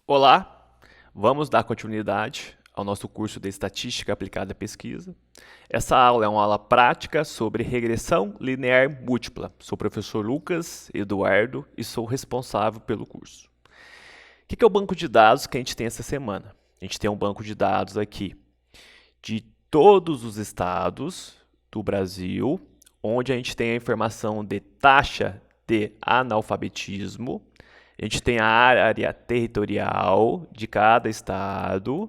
Olá, vamos dar continuidade ao nosso curso de Estatística Aplicada à Pesquisa. Essa aula é uma aula prática sobre regressão linear múltipla. Sou o professor Lucas Eduardo e sou responsável pelo curso. O que é o banco de dados que a gente tem essa semana? A gente tem um banco de dados aqui de todos os estados do Brasil, onde a gente tem a informação de taxa de analfabetismo. A gente tem a área territorial de cada estado,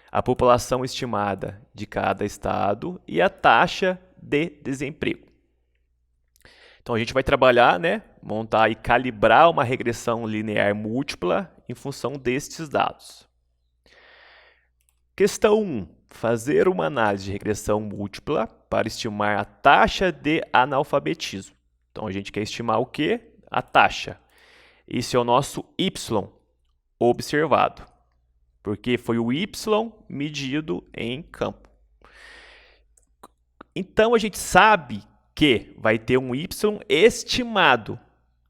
a população estimada de cada estado e a taxa de desemprego. Então a gente vai trabalhar, montar e calibrar uma regressão linear múltipla em função destes dados. Questão 1. Fazer uma análise de regressão múltipla para estimar a taxa de analfabetismo. Então a gente quer estimar o quê? A taxa. Esse é o nosso y observado, porque foi o y medido em campo. Então, a gente sabe que vai ter um y estimado,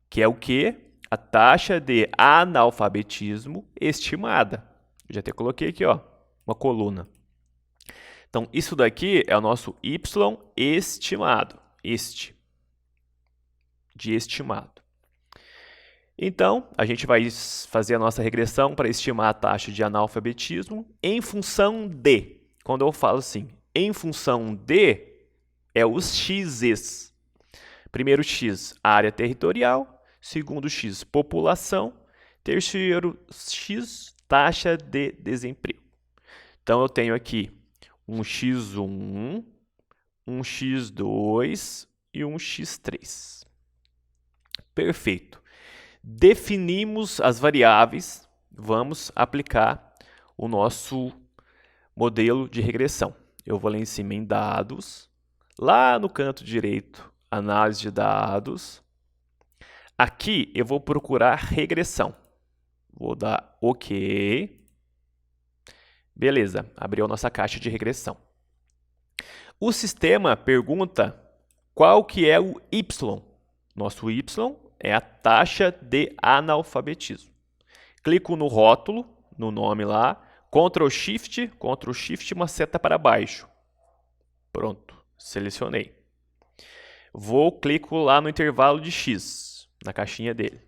que é o quê? A taxa de analfabetismo estimada. Eu já até coloquei aqui, uma coluna. Então, isso daqui é o nosso y estimado, de estimado. Então, a gente vai fazer a nossa regressão para estimar a taxa de analfabetismo em função de. Quando eu falo assim, em função de, é os x's. Primeiro x, área territorial. Segundo x, população. Terceiro x, taxa de desemprego. Então, eu tenho aqui um x1, um x2 e um x3. Perfeito. Definimos as variáveis, vamos aplicar o nosso modelo de regressão. Eu vou lá em cima em dados, lá no canto direito, análise de dados. Aqui eu vou procurar regressão. Vou dar OK. Beleza, abriu a nossa caixa de regressão. O sistema pergunta qual que é o y. Nosso y é a taxa de analfabetismo. Clico no rótulo, no nome lá, Ctrl Shift, uma seta para baixo. Pronto, selecionei. Clico lá no intervalo de x, na caixinha dele.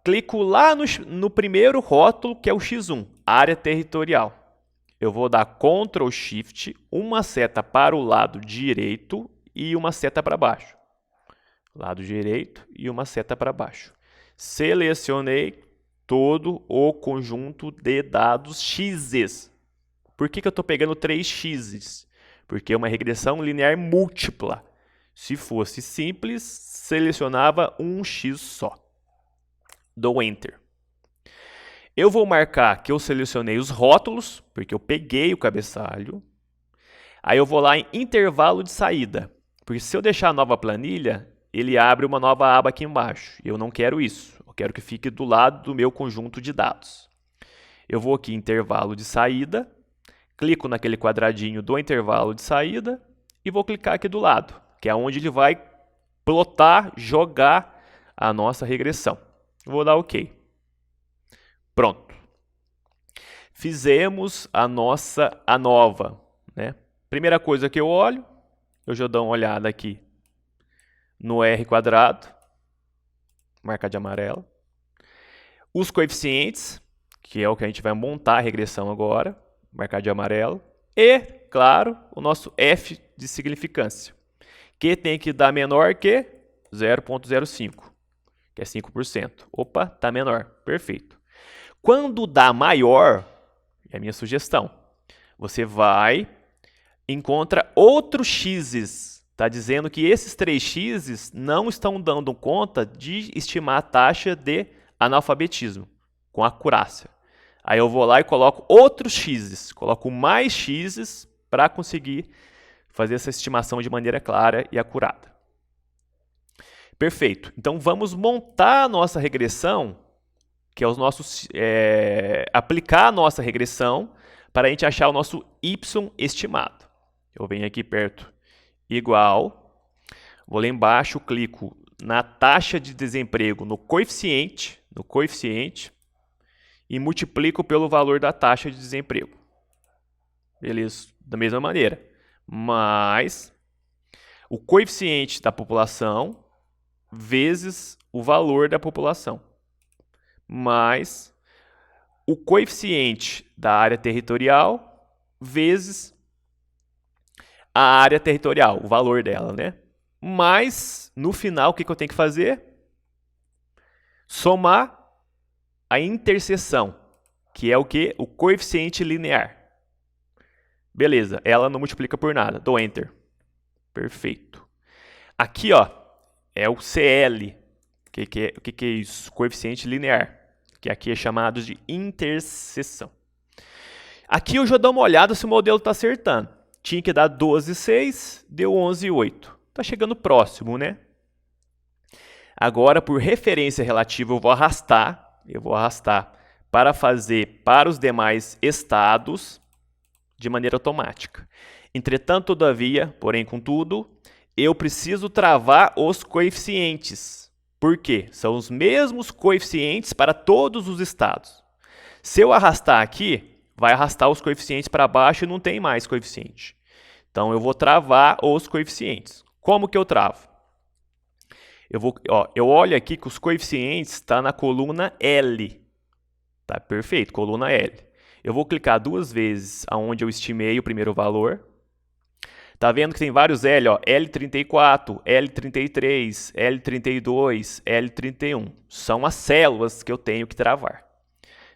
Clico lá no primeiro rótulo, que é o x1, área territorial. Eu vou dar Ctrl Shift, uma seta para o lado direito e uma seta para baixo. Lado direito e uma seta para baixo. Selecionei todo o conjunto de dados x's. Por que eu estou pegando 3 x's? Porque é uma regressão linear múltipla. Se fosse simples, selecionava um x só. Dou Enter. Eu vou marcar que eu selecionei os rótulos, porque eu peguei o cabeçalho. Aí eu vou lá em intervalo de saída. Porque se eu deixar a nova planilha, ele abre uma nova aba aqui embaixo. Eu não quero isso. Eu quero que fique do lado do meu conjunto de dados. Eu vou aqui em intervalo de saída, clico naquele quadradinho do intervalo de saída e vou clicar aqui do lado, que é onde ele vai plotar, jogar a nossa regressão. Vou dar OK. Pronto. Fizemos a nova. Primeira coisa que eu olho, eu já dou uma olhada aqui no R quadrado, marcar de amarelo. Os coeficientes, que é o que a gente vai montar a regressão agora, marcar de amarelo. E, claro, o nosso F de significância, que tem que dar menor que 0,05, que é 5%. Opa, está menor. Perfeito. Quando dá maior, é a minha sugestão, você vai, encontra outros x's. Está dizendo que esses 3 x's não estão dando conta de estimar a taxa de analfabetismo com acurácia. Aí eu vou lá e coloco outros x's, coloco mais x's para conseguir fazer essa estimação de maneira clara e acurada. Perfeito. Então vamos montar a nossa regressão, que é os nossos, aplicar a nossa regressão para a gente achar o nosso y estimado. Eu venho aqui perto, igual, vou lá embaixo, clico na taxa de desemprego, no coeficiente, e multiplico pelo valor da taxa de desemprego. Beleza? Da mesma maneira. Mais o coeficiente da população vezes o valor da população. Mais o coeficiente da área territorial vezes a área territorial, o valor dela, né? Mas, no final, o que eu tenho que fazer? Somar a interseção, que é o quê? O coeficiente linear. Beleza, ela não multiplica por nada. Dou Enter. Perfeito. Aqui, ó, é o CL. O que é isso? Coeficiente linear, que aqui é chamado de interseção. Aqui eu já dou uma olhada se o modelo está acertando. Tinha que dar 12,6, deu 11,8. Está chegando próximo, né? Agora, por referência relativa, eu vou arrastar para fazer para os demais estados de maneira automática. Entretanto, todavia, porém, contudo, eu preciso travar os coeficientes. Por quê? São os mesmos coeficientes para todos os estados. Se eu arrastar aqui, vai arrastar os coeficientes para baixo e não tem mais coeficiente. Então, eu vou travar os coeficientes. Como que eu travo? Eu olho aqui que os coeficientes estão na coluna L. Tá perfeito, coluna L. Eu vou clicar duas vezes aonde eu estimei o primeiro valor. Tá vendo que tem vários L, ó, L34, L33, L32, L31. São as células que eu tenho que travar.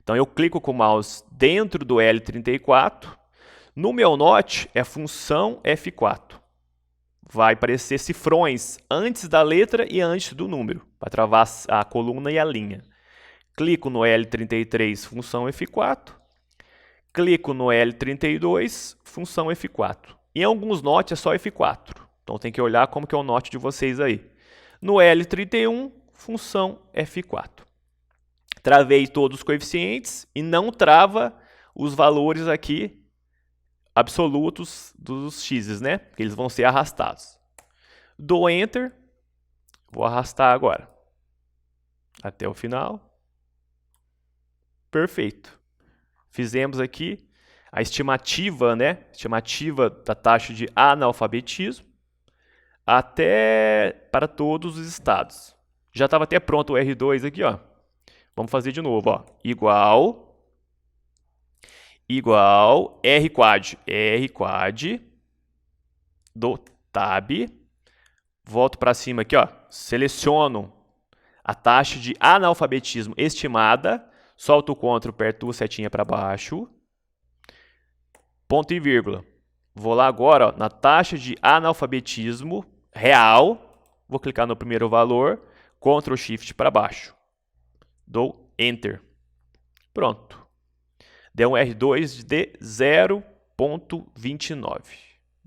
Então eu clico com o mouse dentro do L34. No meu note é função F4. Vai aparecer cifrões antes da letra e antes do número, para travar a coluna e a linha. Clico no L33, função F4. Clico no L32, função F4. Em alguns notes é só F4. Então tem que olhar como que é o note de vocês aí. No L31, função F4. Travei todos os coeficientes e não trava os valores aqui absolutos dos x's, né? Porque eles vão ser arrastados. Dou Enter. Vou arrastar agora. Até o final. Perfeito. Fizemos aqui a estimativa, né? Estimativa da taxa de analfabetismo até para todos os estados. Já estava até pronto o R2 aqui, ó. Vamos fazer de novo, ó. Igual R quad do tab. Volto para cima aqui, ó. Seleciono a taxa de analfabetismo estimada. Solto o CTRL, aperto a setinha para baixo. Ponto e vírgula. Vou lá agora, ó, na taxa de analfabetismo real. Vou clicar no primeiro valor. Ctrl Shift para baixo. Dou Enter. Pronto. Deu um R2 de 0,29.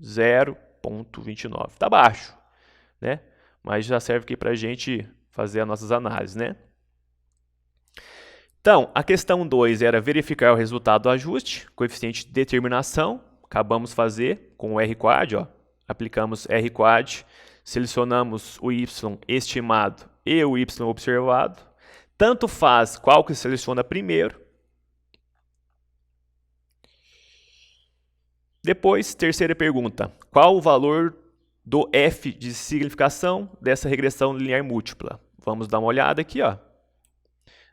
0,29. Tá baixo, né? Mas já serve aqui para a gente fazer as nossas análises, né? Então, a questão 2 era verificar o resultado do ajuste, coeficiente de determinação. Acabamos de fazer com o R quad, ó. Aplicamos R quad, selecionamos o Y estimado e o Y observado. Tanto faz qual que seleciona primeiro. Depois, terceira pergunta. Qual o valor do F de significação dessa regressão linear múltipla? Vamos dar uma olhada aqui, ó.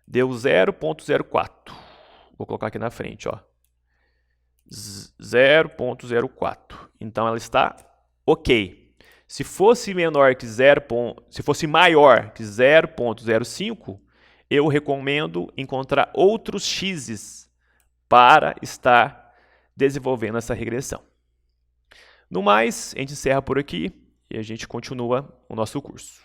Deu 0,04. Vou colocar aqui na frente, ó. 0,04. Então ela está ok. Se fosse menor que se fosse maior que 0,05, eu recomendo encontrar outros x's para estar desenvolvendo essa regressão. No mais, a gente encerra por aqui e a gente continua o nosso curso.